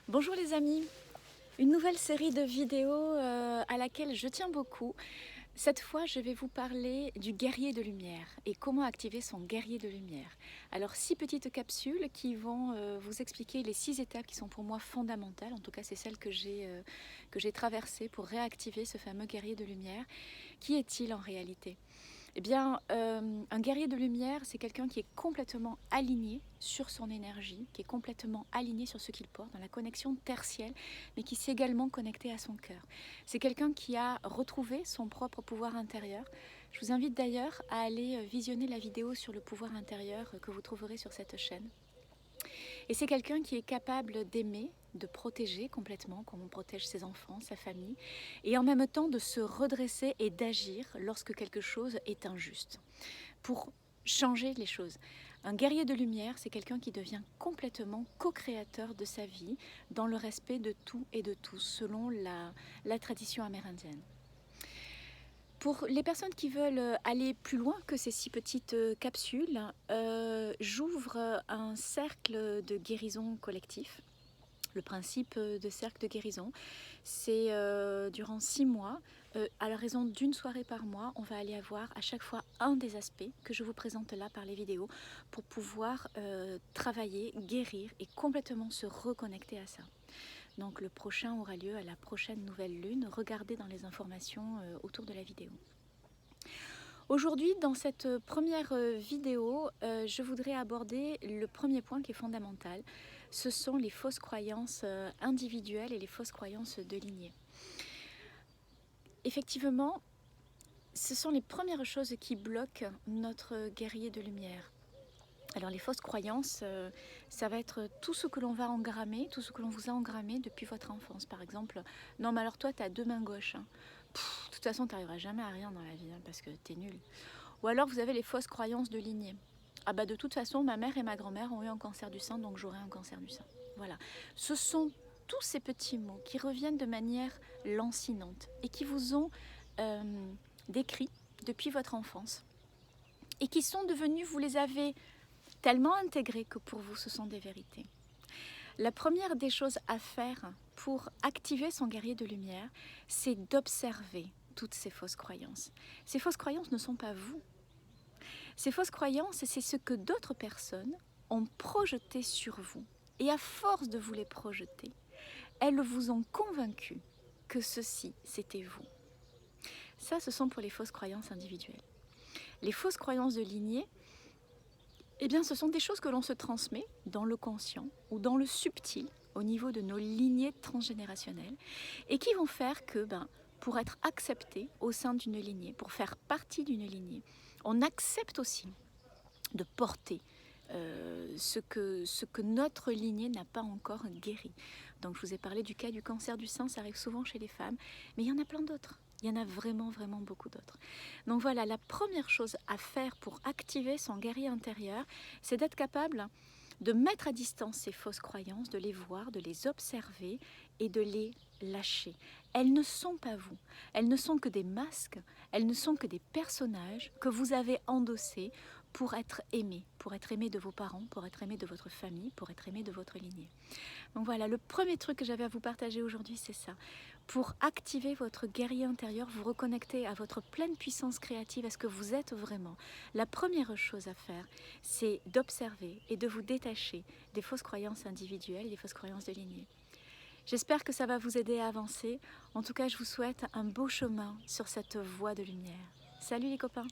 Bonjour les amis, une nouvelle série de vidéos à laquelle je tiens beaucoup. Cette fois, je vais vous parler du guerrier de lumière et comment activer son guerrier de lumière. Alors, 6 petites capsules qui vont vous expliquer les 6 étapes qui sont pour moi fondamentales. En tout cas, c'est celles que j'ai traversées pour réactiver ce fameux guerrier de lumière. Qui est-il en réalité ? Eh bien, un guerrier de lumière, c'est quelqu'un qui est complètement aligné sur son énergie, qui est complètement aligné sur ce qu'il porte, dans la connexion tertielle, mais qui s'est également connecté à son cœur. C'est quelqu'un qui a retrouvé son propre pouvoir intérieur. Je vous invite d'ailleurs à aller visionner la vidéo sur le pouvoir intérieur que vous trouverez sur cette chaîne. Et c'est quelqu'un qui est capable d'aimer, de protéger complètement, comme on protège ses enfants, sa famille, et en même temps de se redresser et d'agir lorsque quelque chose est injuste, pour changer les choses. Un guerrier de lumière, c'est quelqu'un qui devient complètement co-créateur de sa vie, dans le respect de tout et de tous, selon la tradition amérindienne. Pour les personnes qui veulent aller plus loin que ces 6 petites capsules, j'ouvre un cercle de guérison collectif. Le principe de cercle de guérison, c'est durant 6 mois, à la raison d'une soirée par mois, on va aller avoir à chaque fois un des aspects que je vous présente là par les vidéos pour pouvoir travailler, guérir et complètement se reconnecter à ça. Donc le prochain aura lieu à la prochaine nouvelle lune. Regardez dans les informations autour de la vidéo. Aujourd'hui, dans cette première vidéo, je voudrais aborder le premier point qui est fondamental. Ce sont les fausses croyances individuelles et les fausses croyances de lignée. Effectivement, ce sont les premières choses qui bloquent notre guerrier de lumière. Alors les fausses croyances, ça va être tout ce que l'on va engrammer, tout ce que l'on vous a engrammé depuis votre enfance. Par exemple, non mais alors toi tu as 2 mains gauches. Hein. De toute façon tu n'arriveras jamais à rien dans la vie hein, parce que tu es nul. Ou alors vous avez les fausses croyances de lignée. Ah bah de toute façon ma mère et ma grand-mère ont eu un cancer du sein donc j'aurai un cancer du sein. Voilà. Ce sont tous ces petits mots qui reviennent de manière lancinante et qui vous ont décrit depuis votre enfance et qui sont devenus, vous les avez tellement intégrés que pour vous ce sont des vérités. La première des choses à faire pour activer son guerrier de lumière, c'est d'observer toutes ces fausses croyances. Ces fausses croyances ne sont pas vous. Ces fausses croyances, c'est ce que d'autres personnes ont projeté sur vous. Et à force de vous les projeter, elles vous ont convaincu que ceci, c'était vous. Ça, ce sont pour les fausses croyances individuelles. Les fausses croyances de lignée, eh bien, ce sont des choses que l'on se transmet dans le conscient ou dans le subtil, au niveau de nos lignées transgénérationnelles, et qui vont faire que, pour être accepté au sein d'une lignée, pour faire partie d'une lignée, on accepte aussi de porter ce que notre lignée n'a pas encore guéri. Donc je vous ai parlé du cas du cancer du sein, ça arrive souvent chez les femmes, mais il y en a plein d'autres. Il y en a vraiment, vraiment beaucoup d'autres. Donc voilà, la première chose à faire pour activer son guerrier intérieur, c'est d'être capable de mettre à distance ces fausses croyances, de les voir, de les observer et de les lâcher. Elles ne sont pas vous. Elles ne sont que des masques, elles ne sont que des personnages que vous avez endossés pour être aimé de vos parents, pour être aimé de votre famille, pour être aimé de votre lignée. Donc voilà, le premier truc que j'avais à vous partager aujourd'hui, c'est ça. Pour activer votre guerrier intérieur, vous reconnecter à votre pleine puissance créative, à ce que vous êtes vraiment. La première chose à faire, c'est d'observer et de vous détacher des fausses croyances individuelles et des fausses croyances de lignée. J'espère que ça va vous aider à avancer. En tout cas, je vous souhaite un beau chemin sur cette voie de lumière. Salut les copains!